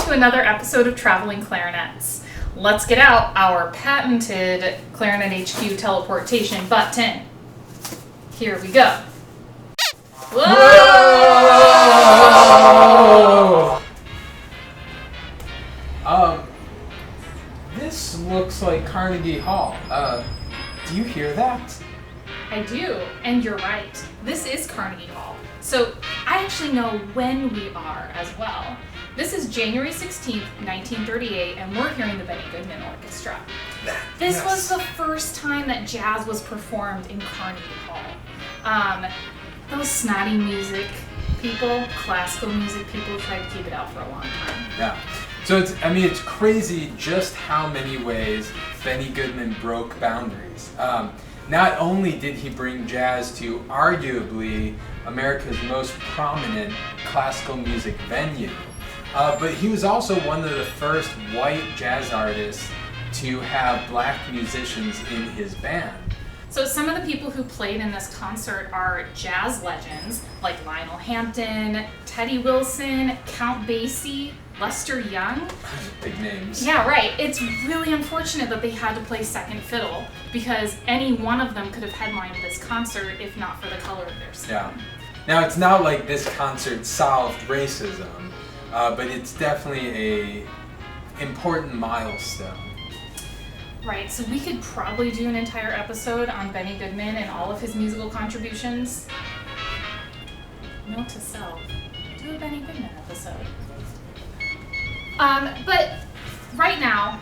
to another episode of Traveling Clarinets. Let's get out our patented Clarinet HQ teleportation button. Here we go. Whoa! This looks like Carnegie Hall. Do you hear that? I do, and you're right. This is Carnegie Hall. So I actually know when we are as well. This is January 16th, 1938, and we're hearing the Benny Goodman Orchestra. This was the first time that jazz was performed in Carnegie Hall. Those snotty music people, classical music people, tried to keep it out for a long time. Yeah. So it's crazy just how many ways Benny Goodman broke boundaries. Not only did he bring jazz to arguably America's most prominent classical music venue, but he was also one of the first white jazz artists to have black musicians in his band. So some of the people who played in this concert are jazz legends like Lionel Hampton, Teddy Wilson, Count Basie, Lester Young. Big names. Yeah, right. It's really unfortunate that they had to play second fiddle because any one of them could have headlined this concert if not for the color of their skin. Yeah. Now, it's not like this concert solved racism, but it's definitely a important milestone. Right, so we could probably do an entire episode on Benny Goodman and all of his musical contributions. Note to self, do a Benny Goodman episode. But right now,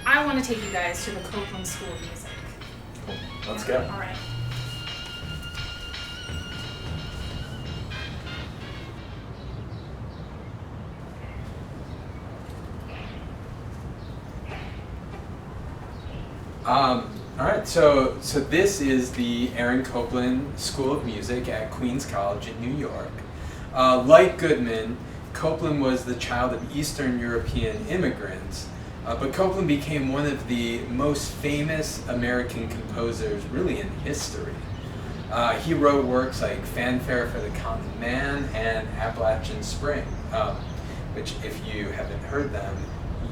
I want to take you guys to the Copeland School of Music. Cool. Let's go. All right. All right, so this is the Aaron Copland School of Music at Queens College in New York. Like Goodman, Copeland was the child of Eastern European immigrants, but Copeland became one of the most famous American composers really in history. He wrote works like Fanfare for the Common Man and Appalachian Spring, which if you haven't heard them,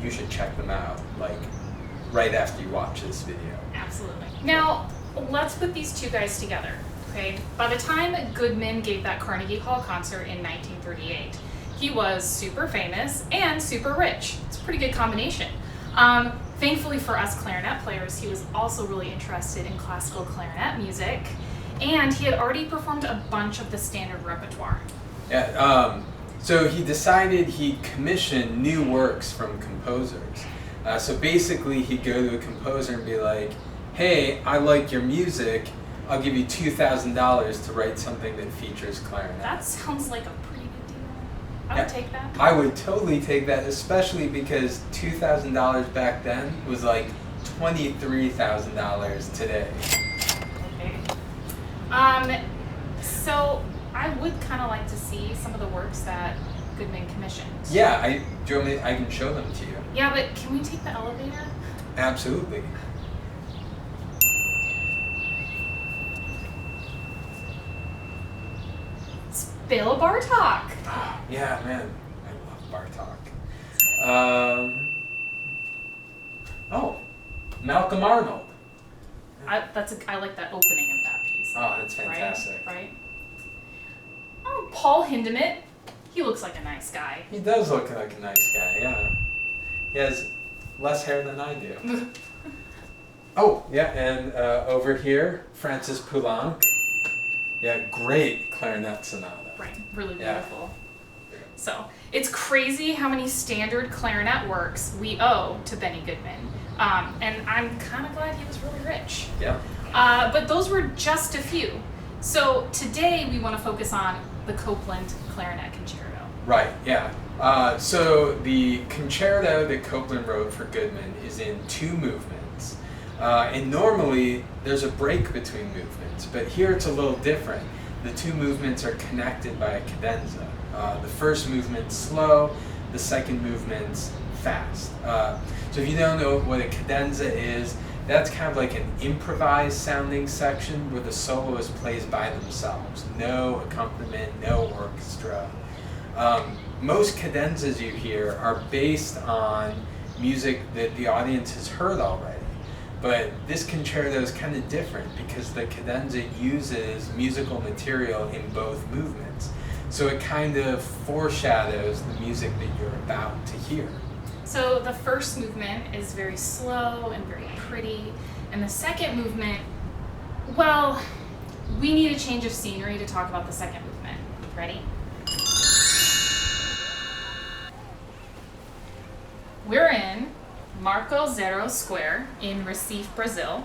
you should check them out, like right after you watch this video. Absolutely. Now, let's put these two guys together, okay? By the time Goodman gave that Carnegie Hall concert in 1938, he was super famous and super rich. It's a pretty good combination. Thankfully for us clarinet players, he was also really interested in classical clarinet music, and he had already performed a bunch of the standard repertoire. Yeah, so he decided he'd commission new works from composers. So basically, he'd go to a composer and be like, hey, I like your music, I'll give you $2,000 to write something that features clarinet. That sounds like a pretty good deal. I would take that. I would totally take that, especially because $2,000 back then was like $23,000 today. Okay. So I would kind of like to see some of the works that Goodman commissioned. Yeah, do you want me? I can show them to you. Yeah, but can we take the elevator? Absolutely. It's Bill Bartok. Oh, yeah, man, I love Bartok. Oh, Malcolm Arnold. I like that opening of that piece. Oh, that's fantastic. Right? Oh, Paul Hindemith. He looks like a nice guy. He does look like a nice guy, yeah. He has less hair than I do. Oh, yeah, and over here, Francis Poulenc. Yeah, great clarinet sonata. Right, really beautiful. Yeah. So, it's crazy how many standard clarinet works we owe to Benny Goodman. And I'm kind of glad he was really rich. Yeah. But those were just a few. So, today we want to focus on the Copland Clarinet Concerto. Right, yeah. So the concerto that Copeland wrote for Goodman is in two movements. And normally there's a break between movements, but here it's a little different. The two movements are connected by a cadenza. The first movement's slow, the second movement's fast. So if you don't know what a cadenza is, that's kind of like an improvised sounding section where the soloist plays by themselves. No accompaniment, no orchestra. most cadenzas you hear are based on music that the audience has heard already. But this concerto is kind of different because the cadenza uses musical material in both movements. So it kind of foreshadows the music that you're about to hear. So the first movement is very slow and very pretty, and the second movement, well, we need a change of scenery to talk about the second movement. Ready? We're in Marco Zero Square in Recife, Brazil.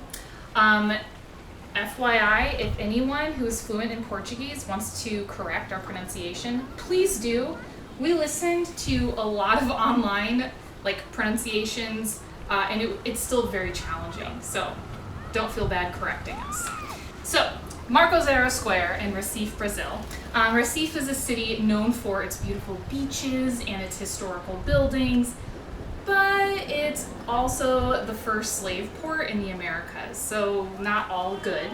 FYI, if anyone who is fluent in Portuguese wants to correct our pronunciation, please do. We listened to a lot of online pronunciations, and it's still very challenging, so don't feel bad correcting us. So, Marco Zero Square in Recife, Brazil. Recife is a city known for its beautiful beaches and its historical buildings, but it's also the first slave port in the Americas, so not all good.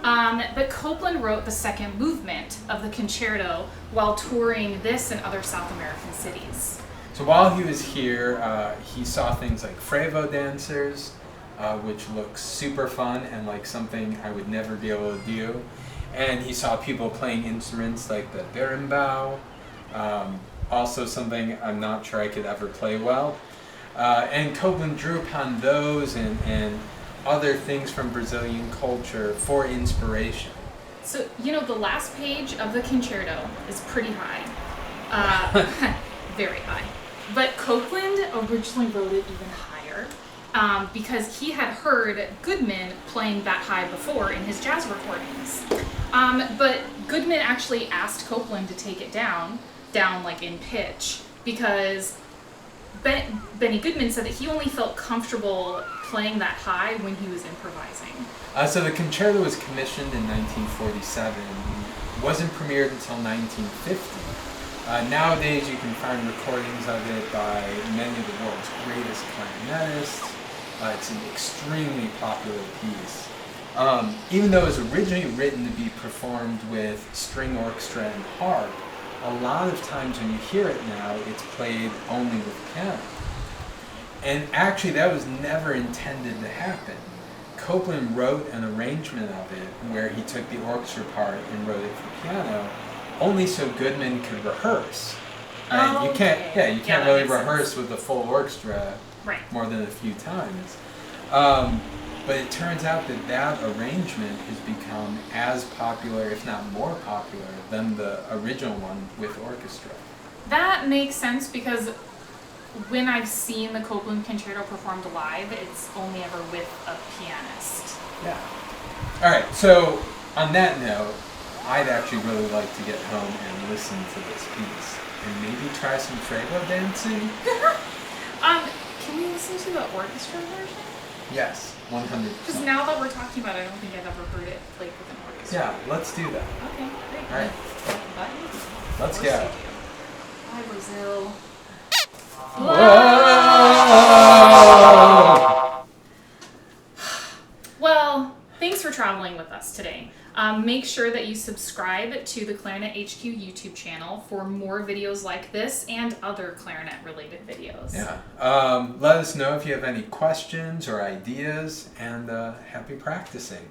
But Copeland wrote the second movement of the concerto while touring this and other South American cities. So while he was here, he saw things like Frevo dancers, which looks super fun and like something I would never be able to do. And he saw people playing instruments like the berimbau, also something I'm not sure I could ever play well. And Copeland drew upon those and other things from Brazilian culture for inspiration. So, the last page of the concerto is pretty high. Very high. But Copeland originally wrote it even higher because he had heard Goodman playing that high before in his jazz recordings. But Goodman actually asked Copeland to take it down in pitch, because Benny Goodman said that he only felt comfortable playing that high when he was improvising. So the concerto was commissioned in 1947. Wasn't premiered until 1950. Nowadays you can find recordings of it by many of the world's greatest clarinetists. It's an extremely popular piece. Even though it was originally written to be performed with string orchestra and harp, a lot of times when you hear it now, it's played only with piano. And actually that was never intended to happen. Copeland wrote an arrangement of it where he took the orchestra part and wrote it for piano, only so Goodman could rehearse. And you can't really rehearse with the full orchestra more than a few times. But it turns out that arrangement has become as popular, if not more popular, than the original one with orchestra. That makes sense, because when I've seen the Copeland Concerto performed live, it's only ever with a pianist. Yeah. All right, so on that note, I'd actually really like to get home and listen to this piece and maybe try some Frevo dancing. Can we listen to the orchestra version? Yes, 100%. Because now that we're talking about it, I don't think I've ever heard it played with an orchestra. Yeah, let's do that. Okay, great. All right. Button? Let's go. Bye, Brazil. Well, thanks for traveling with us today. Make sure that you subscribe to the Clarinet HQ YouTube channel for more videos like this and other clarinet-related videos. Yeah. Let us know if you have any questions or ideas, and happy practicing.